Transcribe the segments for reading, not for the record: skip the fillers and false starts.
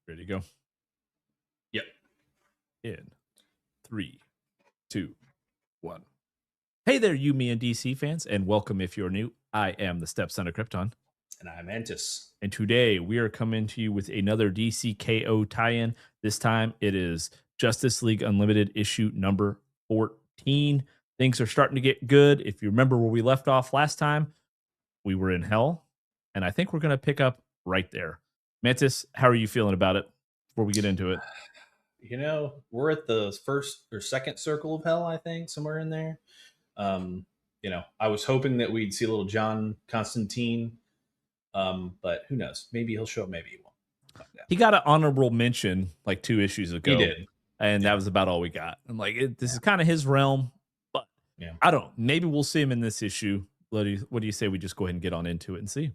Ready to go? Yep. In 3, 2, 1. Hey there, you, me, and DC fans, and welcome if you're new. I am the Stepson of Krypton. And I'm Mantis. And today we are coming to you with another DC KO tie-in. This time it is Justice League Unlimited issue number 14. Things are starting to get good. If you remember where we left off last time, we were in hell, and I think we're going to pick up right there. Mantis, how are you feeling about it before we get into it? You know, we're at the first or second circle of hell, I think, somewhere in there. I was hoping that we'd see a little John Constantine, but who knows? Maybe he'll show up, maybe he won't. He got an honorable mention like 2 issues ago. He did. And that was about all we got. I'm like, this is kind of his realm, but I don't know. Maybe we'll see him in this issue. What do you say we just go ahead and get on into it and see?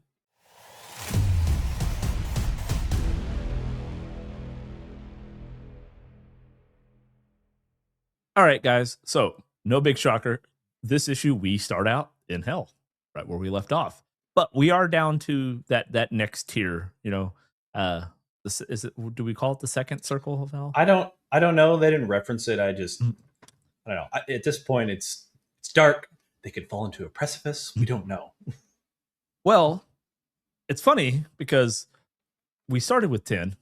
All right, guys. So no big shocker. This issue, we start out in hell, right where we left off. But we are down to that next tier, you know. Do we call it the second circle of hell? I don't know. They didn't reference it. I don't know. At this point, it's dark. They could fall into a precipice. We don't know. Well, it's funny because we started with 10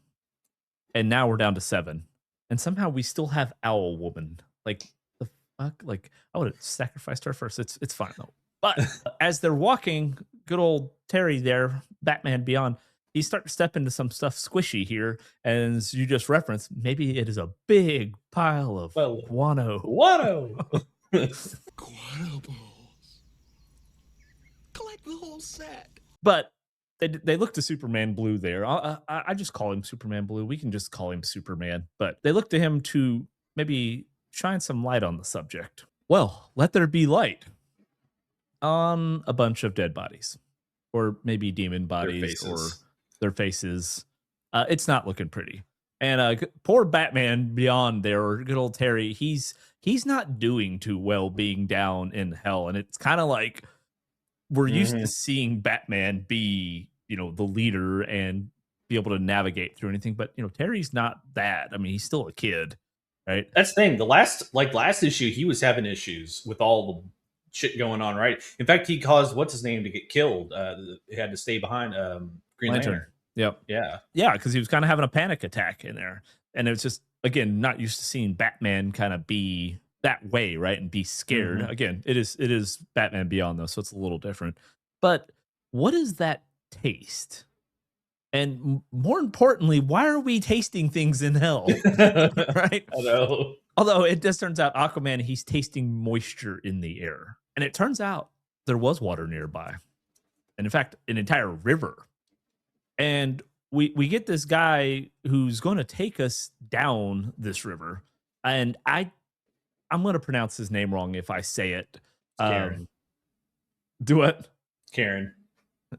and now we're down to 7. And somehow we still have Owl Woman. Like, the fuck? Like, I would have sacrificed her first. It's fine though. But as they're walking, good old Terry there, Batman Beyond, he starts to step into some stuff squishy here. And as you just referenced, maybe it is a big pile of guano. Guano! Guano balls. Collect the whole set. But they look to Superman Blue there. I just call him Superman Blue. We can just call him Superman. But they look to him to maybe shine some light on the subject. Well, let there be light on a bunch of dead bodies. Or maybe demon bodies or their faces. It's not looking pretty. And poor Batman Beyond there, or good old Terry, he's not doing too well being down in hell. And it's kind of like we're used to seeing Batman be, the leader and be able to navigate through anything. But, Terry's not that. I mean, he's still a kid, right? That's the thing. The last issue, he was having issues with all the shit going on, right? In fact, he caused what's his name to get killed. He had to stay behind Green Lantern. Yep. Yeah, because he was kind of having a panic attack in there. And it was just, again, not used to seeing Batman kind of be that way, right? And be scared. Again, it is Batman Beyond, though, so it's a little different. But what is that taste? And more importantly, why are we tasting things in hell? Right? I know. Although it just turns out Aquaman, he's tasting moisture in the air. And it turns out there was water nearby. And in fact, an entire river. And we get this guy who's going to take us down this river. And I'm going to pronounce his name wrong if I say it. Karen. Do it? Karen.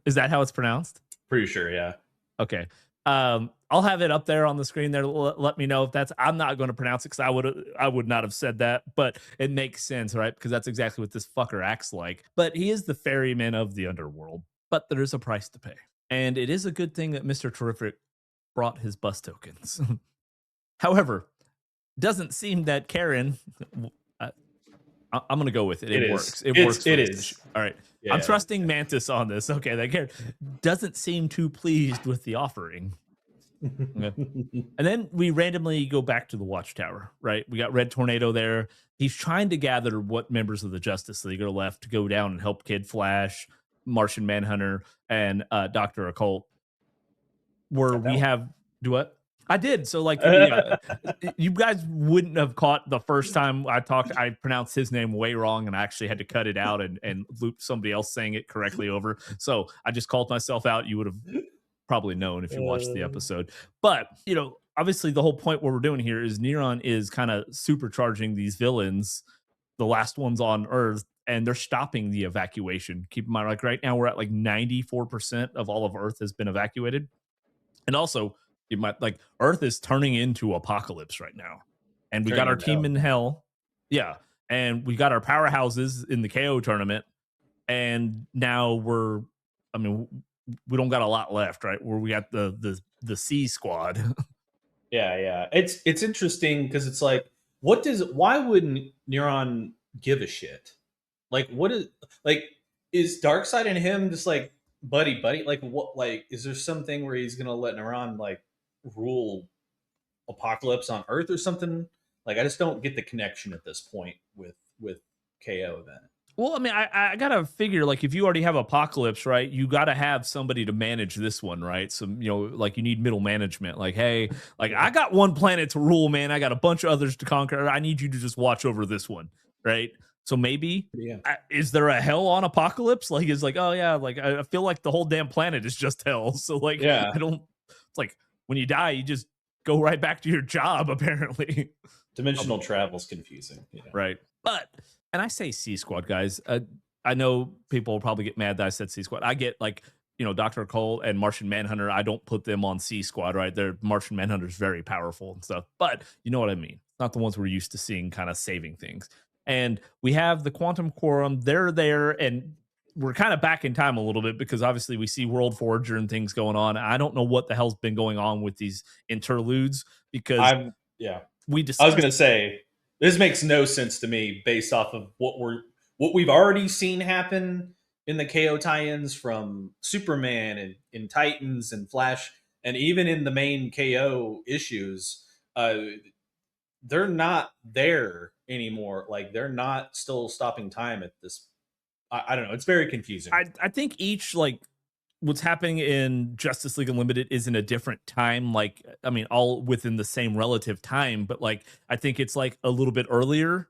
Is that how it's pronounced? Pretty sure, yeah. Okay. I'll have it up there on the screen there. Let me know if that's. I'm not going to pronounce it because I would not have said that, but it makes sense, right? Because that's exactly what this fucker acts like. But he is the ferryman of the underworld. But there is a price to pay, and it is a good thing that Mr. Terrific brought his bus tokens. However, doesn't seem that Karen. I'm going to go with it. It works. It works. It is. All right. Yeah, I'm trusting Mantis on this. Okay, that Karen doesn't seem too pleased with the offering. Okay. And then we randomly go back to the Watchtower, right? We got Red Tornado there. He's trying to gather what members of the Justice League are left to go down and help Kid Flash, Martian Manhunter, and Dr. Occult. Where we have... Do what? I did. So, like, you guys wouldn't have caught the first time I talked. I pronounced his name way wrong, and I actually had to cut it out and loop somebody else saying it correctly over. So I just called myself out. You would have probably known if you watched the episode. But, obviously the whole point what we're doing here is Neron is kind of supercharging these villains, the last ones on Earth, and they're stopping the evacuation. Keep in mind, like right now we're at like 94% of all of Earth has been evacuated. And also, you might like Earth is turning into apocalypse right now. And we got our team in hell. Yeah. And we got our powerhouses in the KO tournament. And now we don't got a lot left, right? Where we got the C squad. Yeah. It's interesting because it's like, why wouldn't Neron give a shit? Like, is Darkseid and him just like buddy? Like, what? Like, is there something where he's gonna let Neron like rule Apocalypse on Earth or something? Like, I just don't get the connection at this point with KO then. Well, I mean, I gotta figure like if you already have Apocalypse, right? You gotta have somebody to manage this one, right? So like you need middle management. Like, hey, like I got one planet to rule, man. I got a bunch of others to conquer. I need you to just watch over this one, right? So maybe Yeah. is there a hell on Apocalypse? Like, it's like, oh yeah, like I feel like the whole damn planet is just hell. So like, Yeah. I don't. It's like when you die, you just go right back to your job, apparently. Dimensional travel's confusing. You know? Right. But, and I say C Squad, guys. I know people will probably get mad that I said C Squad. I get like, Dr. Cole and Martian Manhunter. I don't put them on C Squad, right? They're Martian Manhunter's very powerful and stuff. But you know what I mean? Not the ones we're used to seeing kind of saving things. And we have the Quantum Quorum. They're there, and we're kind of back in time a little bit because obviously we see World Forger and things going on. I don't know what the hell's been going on with these interludes because we discussed. I was gonna say this makes no sense to me based off of what we've already seen happen in the KO tie-ins from Superman and Titans and Flash, and even in the main KO issues. They're not there anymore. Like they're not still stopping time at this. I don't know. It's very confusing. I think each like what's happening in Justice League Unlimited is in a different time. Like, I mean, all within the same relative time, but like I think it's like a little bit earlier,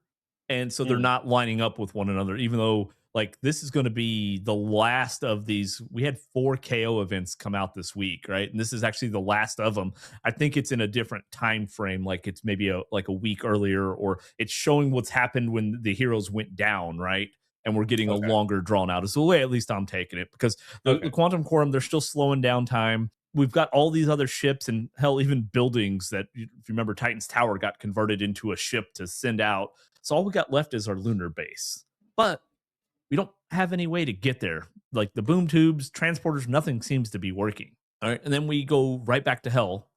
and so they're not lining up with one another. Even though like this is going to be the last of these. We had 4 KO events come out this week, right? And this is actually the last of them. I think it's in a different time frame. Like it's maybe a week earlier, or it's showing what's happened when the heroes went down, right? And we're getting a longer drawn out. Is the way at least I'm taking it, because the Quantum Quorum, they're still slowing down time. We've got all these other ships and hell, even buildings that, if you remember, Titan's Tower got converted into a ship to send out. So all we got left is our lunar base. But we don't have any way to get there. Like the boom tubes, transporters, nothing seems to be working. All right. And then we go right back to hell.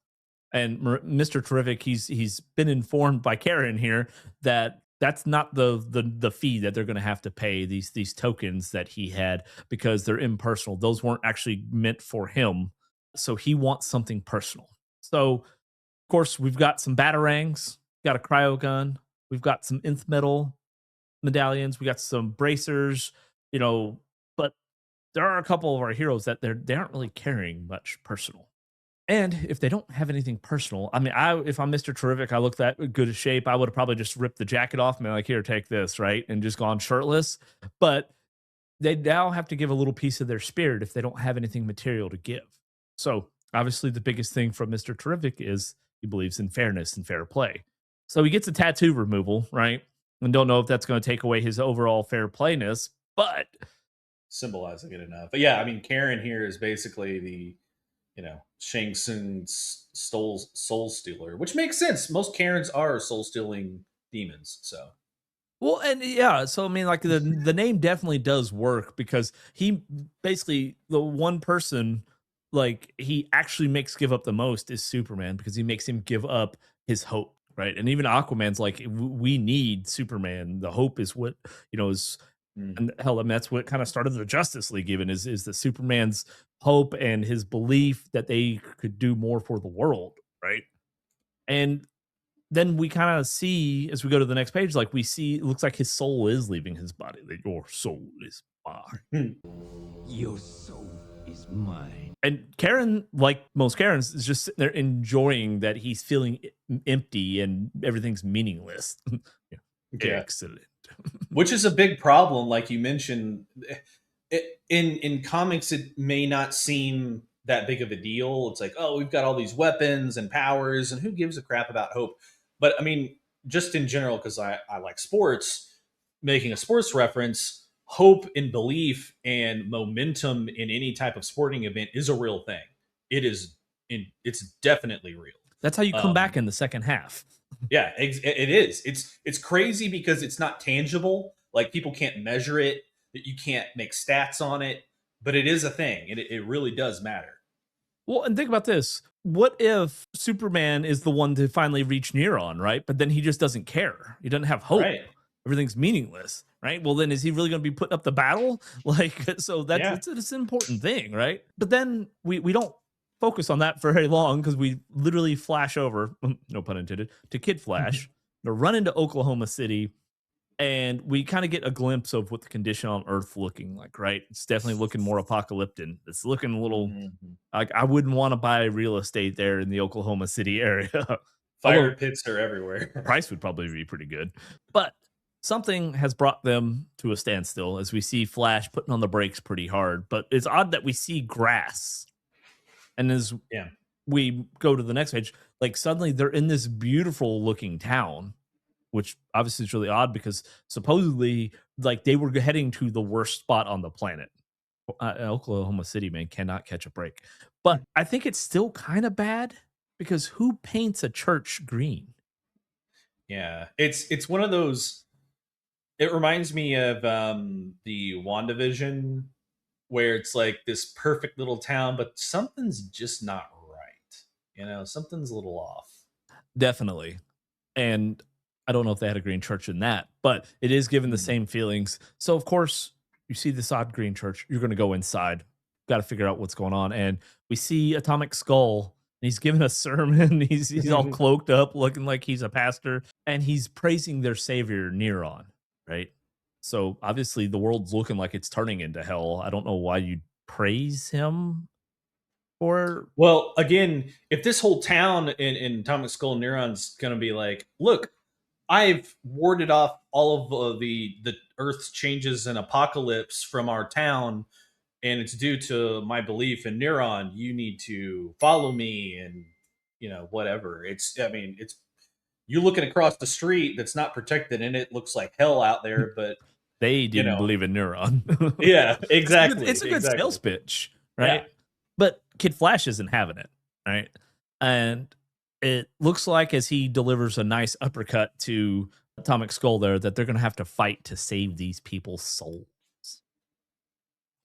And Mr. Terrific, he's been informed by Karen here that that's not the fee that they're going to have to pay, these tokens that he had, because they're impersonal. Those weren't actually meant for him. So he wants something personal. So, of course, we've got some batarangs, got a cryo gun, we've got some nth metal medallions, we got some bracers, but there are a couple of our heroes that they aren't really carrying much personal. And if they don't have anything personal, I mean, if I'm Mr. Terrific, I look that good a shape, I would have probably just ripped the jacket off and been like, here, take this, right? And just gone shirtless. But they now have to give a little piece of their spirit if they don't have anything material to give. So obviously the biggest thing from Mr. Terrific is he believes in fairness and fair play. So he gets a tattoo removal, right? And don't know if that's going to take away his overall fair playness, but symbolizing it enough. But yeah, I mean, Karen here is basically the, Shang Tsung's soul stealer, which makes sense. Most Karens are soul stealing demons. So, well, and yeah, so I mean, like the name definitely does work, because he basically, the one person like he actually makes give up the most is Superman, because he makes him give up his hope, right? And even Aquaman's like, we need Superman. The hope is what is. And hell, I mean, that's what kind of started the Justice League, even is the Superman's hope and his belief that they could do more for the world, right? And then we kind of see, as we go to the next page, like we see, it looks like his soul is leaving his body. That your soul is mine. Your soul is mine. And Karen, like most Karens, is just sitting there enjoying that he's feeling empty and everything's meaningless. Excellent. Which is a big problem, like you mentioned. In comics, it may not seem that big of a deal. It's like, oh, we've got all these weapons and powers, and who gives a crap about hope? But I mean, just in general, because I like sports, making a sports reference, hope and belief and momentum in any type of sporting event is a real thing. It's definitely real. That's how you come back in the second half. Yeah, it is. It's crazy because it's not tangible. Like people can't measure it. That you can't make stats on it, but it is a thing. It really does matter. Well, and think about this. What if Superman is the one to finally reach Neron, right? But then he just doesn't care. He doesn't have hope. Right. Everything's meaningless, right? Well, then is he really going to be putting up the battle? Like, so that's Yeah. it's an important thing, right? But then we don't focus on that for very long because we literally flash over, no pun intended, to Kid Flash. To run into Oklahoma City, and we kind of get a glimpse of what the condition on Earth looking like, right? It's definitely looking more apocalyptic. It's looking a little Mhm. like I wouldn't want to buy real estate there in the Oklahoma City area. Although Fire pits are the everywhere. price would probably be pretty good. But something has brought them to a standstill as we see Flash putting on the brakes pretty hard. But it's odd that we see grass. And as Yeah. we go to the next page, like suddenly they're in this beautiful looking town, which obviously is really odd because supposedly like they were heading to the worst spot on the planet. Oklahoma City, man, cannot catch a break. But I think it's still kind of bad because who paints a church green? Yeah. It's one of those. It reminds me of the WandaVision, where it's like this perfect little town, but something's just not right. Something's a little off. Definitely. And I don't know if they had a green church in that, but it is given the Mm. same feelings. So of course, you see this odd green church, you're going to go inside. Got to figure out what's going on, and we see Atomic Skull. And he's giving a sermon. He's all cloaked up, looking like he's a pastor, and he's praising their savior Neron, right? So obviously, the world's looking like it's turning into hell. I don't know why you praise him for. Well, again, if this whole town in Atomic Skull Neuron's going to be like, look, I've warded off all of the Earth's changes and apocalypse from our town, and it's due to my belief in Neron. You need to follow me, and whatever. I mean, it's you're looking across the street that's not protected, and it looks like hell out there. But They you didn't know, believe in Neuron. yeah, exactly, It's a good exactly, sales pitch, yeah. right? But Kid Flash isn't having it, right? And it looks like as he delivers a nice uppercut to Atomic Skull there, that they're going to have to fight to save these people's souls.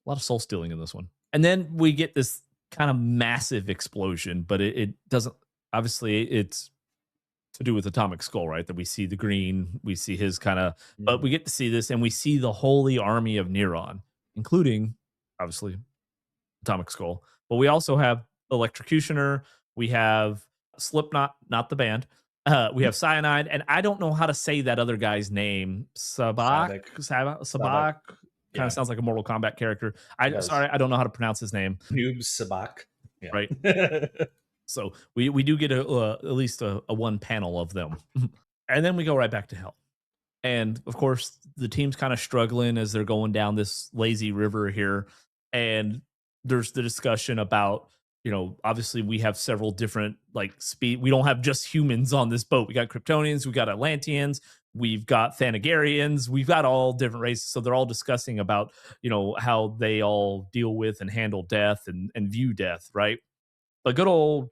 A lot of soul stealing in this one. And then we get this kind of massive explosion, but it doesn't, obviously, it's to do with Atomic Skull, right? That we see the green, we see his kind of, but we get to see this and we see the holy army of Neron, including obviously Atomic Skull. But we also have Electrocutioner, we have Slipknot, not the band. We have Cyanide, and I don't know how to say that other guy's name. Sabak, Sabak. Kind Yeah, of sounds like a Mortal Kombat character. it does. Sorry, I don't know how to pronounce his name. Noob Sabak. Yeah. Right. So we do get at least a one panel of them, and then we go right back to hell. And of course, the team's kind of struggling as they're going down this lazy river here, and there's the discussion about, obviously we have several different like speed. We don't have just humans on this boat. We got Kryptonians, we got Atlanteans, we've got Thanagarians, we've got all different races. So they're all discussing about, how they all deal with and handle death and view death, right? But good old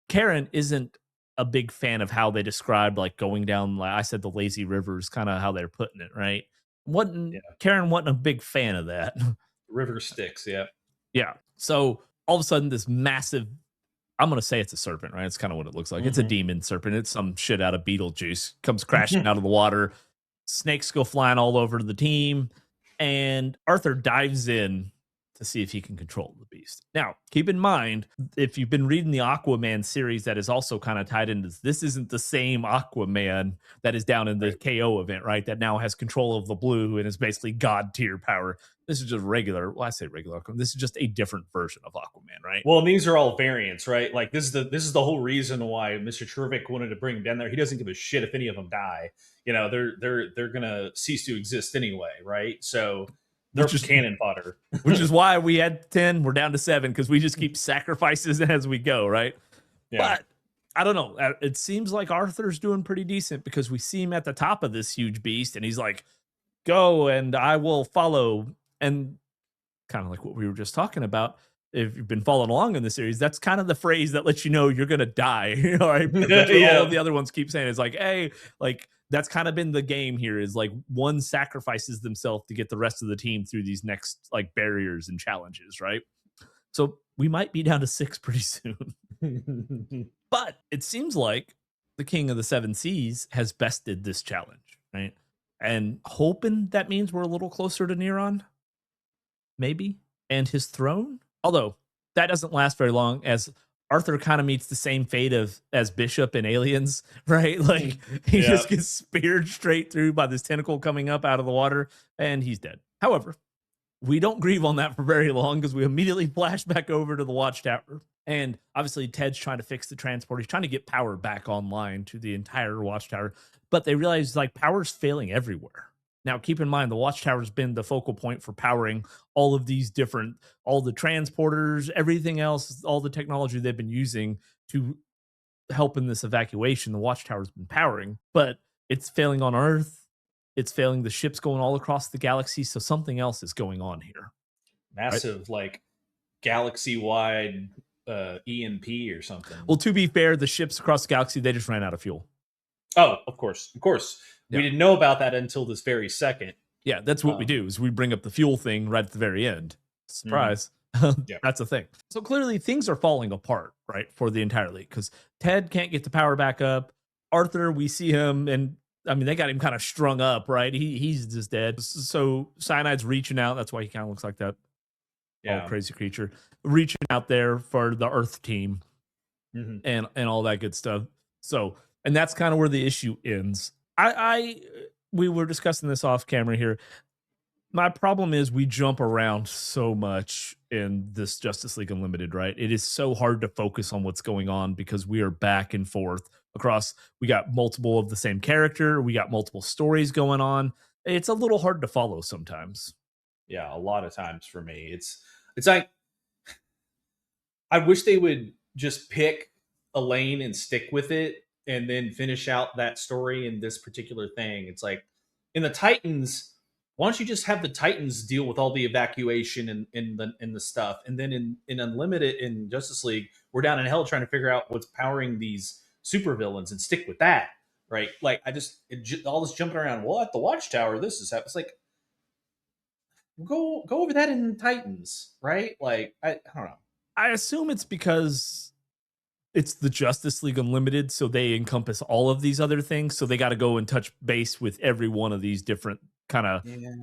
Karen isn't a big fan of how they describe like going down, like I said, the lazy river is kind of how they're putting it, right? Yeah. Karen wasn't a big fan of that. River Styx. Yeah. Yeah. So all of a sudden, this massive, I'm going to say it's a serpent, right? It's kind of what it looks like. It's a demon serpent. It's some shit out of Beetlejuice. Comes crashing out of the water. Snakes go flying all over the team. And Arthur dives in to see if he can control the beast. Now, keep in mind, if you've been reading the Aquaman series that is also kind of tied into this isn't the same Aquaman that is down in the KO event, right? That now has control of the blue and is basically god tier power. This is just regular. Well, I say regular Aquaman. This is just a different version of Aquaman, right? Well, and these are all variants, right? Like this is the whole reason why Mr. Terrific wanted to bring him down there. He doesn't give a shit if any of them die. They're gonna cease to exist anyway, right? So they're just cannon fodder. Which is why we had 10, we're down to 7 because we just keep sacrifices as we go, right? Yeah. But I don't know. It seems like Arthur's doing pretty decent because we see him at the top of this huge beast and he's like, go and I will follow. And kind of like what we were just talking about, if you've been following along in the series, that's kind of the phrase that lets you know you're going to die. All right. Yeah. All of the other ones keep saying is like, hey, like that's kind of been the game here is like one sacrifices themselves to get the rest of the team through these next like barriers and challenges. Right. So we might be down to 6 pretty soon. But it seems like the King of the Seven Seas has bested this challenge, right? And hoping that means we're a little closer to Neron, maybe, and his throne. Although that doesn't last very long, as Arthur kind of meets the same fate as Bishop in Aliens, right? Like he just gets speared straight through by this tentacle coming up out of the water, and he's dead. However, we don't grieve on that for very long because we immediately flash back over to the Watchtower. And obviously, Ted's trying to fix the transport. He's trying to get power back online to the entire Watchtower. But they realize like power's failing everywhere. Now, keep in mind, the Watchtower's been the focal point for powering all of these different, all the transporters, everything else, all the technology they've been using to help in this evacuation. The Watchtower's been powering, but it's failing on Earth. It's failing the ships going all across the galaxy. So something else is going on here. Massive, like galaxy-wide EMP or something. Well, to be fair, the ships across the galaxy, they just ran out of fuel. Oh, of course. We didn't know about that until this very second. Yeah, that's what we do, is we bring up the fuel thing right at the very end. Surprise. Yeah. That's a thing. So clearly things are falling apart, right, for the entire league, because Ted can't get the power back up. Arthur, we see him, and I mean, they got him kind of strung up, right? He's just dead. So Cyanide's reaching out. That's why he kind of looks like that all crazy creature. Reaching out there for the Earth team and all that good stuff. So, and that's kind of where the issue ends. We were discussing this off camera here. My problem is we jump around so much in this Justice League Unlimited, right? It is so hard to focus on what's going on because we are back and forth across. We got multiple of the same character. We got multiple stories going on. It's a little hard to follow sometimes. Yeah, a lot of times for me. It's like, I wish they would just pick a lane and stick with it and then finish out that story in this particular thing. It's like in the Titans, why don't you just have the Titans deal with all the evacuation and in the stuff, and then in Unlimited in Justice League, we're down in hell trying to figure out what's powering these supervillains and stick with that, right? Like all this jumping around. What the Watchtower? This is happening. It's like go over that in Titans, right? Like I don't know. I assume it's because it's the Justice League Unlimited, so they encompass all of these other things. So they got to go and touch base with every one of these different kind of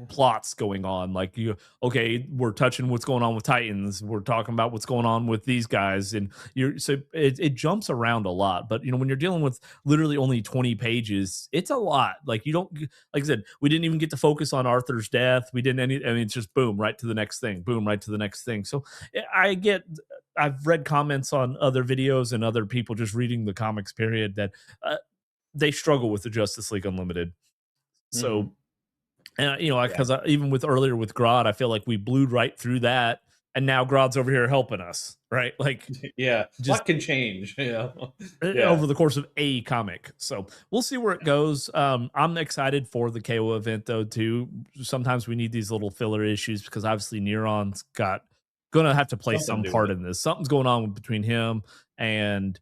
plots going on. Like we're touching what's going on with Titans. We're talking about what's going on with these guys, and it jumps around a lot. But when you're dealing with literally only 20 pages, it's a lot. Like you don't, like I said, we didn't even get to focus on Arthur's death. We didn't it's just boom, right to the next thing, boom, right to the next thing. So I've read comments on other videos and other people just reading the comics period that they struggle with the Justice League Unlimited. So, and because even with earlier with Grodd, I feel like we blew right through that, and now Grodd's over here helping us, right? Like, what can change, over the course of a comic. So we'll see where it goes. I'm excited for the KO event though too. Sometimes we need these little filler issues because obviously Neron's gonna have to play some part in this. Something's going on between him and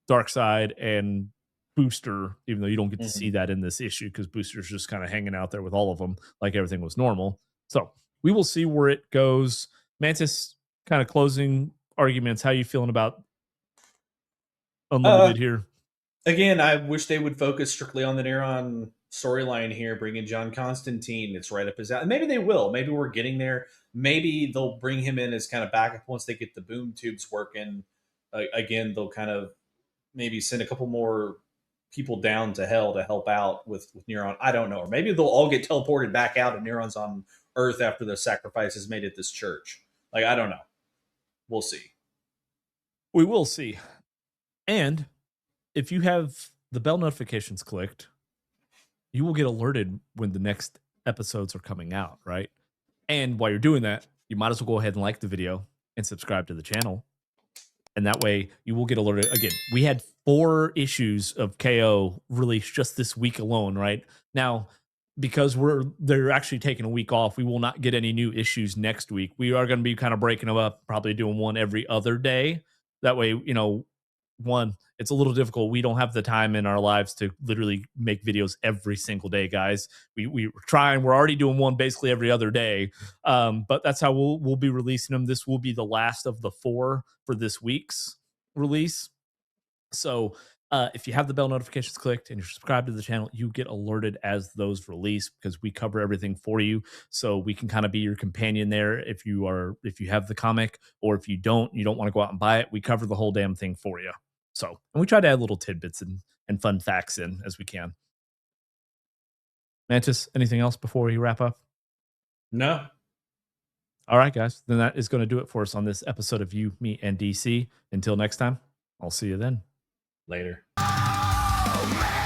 Darkseid and Booster, even though you don't get to see that in this issue because Booster's just kind of hanging out there with all of them like everything was normal. So we will see where it goes. Mantis, kind of closing arguments. How you feeling about Unlimited here? Again, I wish they would focus strictly on the Neron storyline here, bring in John Constantine. It's right up his alley. Maybe they will. Maybe we're getting there. Maybe they'll bring him in as kind of backup once they get the boom tubes working. Again, they'll kind of maybe send a couple more people down to hell to help out with Neron. I don't know. Or maybe they'll all get teleported back out and Neron's on Earth after the sacrifice is made at this church. Like, I don't know. We'll see. We will see. And if you have the bell notifications clicked, you will get alerted when the next episodes are coming out, right? And while you're doing that, you might as well go ahead and like the video and subscribe to the channel. And that way you will get alerted. Again, we had 4 issues of KO released just this week alone, right? Now, because they're actually taking a week off, we will not get any new issues next week. We are going to be kind of breaking them up, probably doing one every other day. That way, one, it's a little difficult. We don't have the time in our lives to literally make videos every single day, guys. We were trying. We're already doing one basically every other day, but that's how we'll be releasing them. This will be the last of the 4 for this week's release. So if you have the bell notifications clicked and you're subscribed to the channel, you get alerted as those release because we cover everything for you. So we can kind of be your companion there if you have the comic, or if you don't want to go out and buy it, we cover the whole damn thing for you. So, and we try to add little tidbits and fun facts in as we can. Mantis, anything else before we wrap up? No. All right, guys. Then that is going to do it for us on this episode of You, Me, and DC. Until next time, I'll see you then. Later. Oh, man.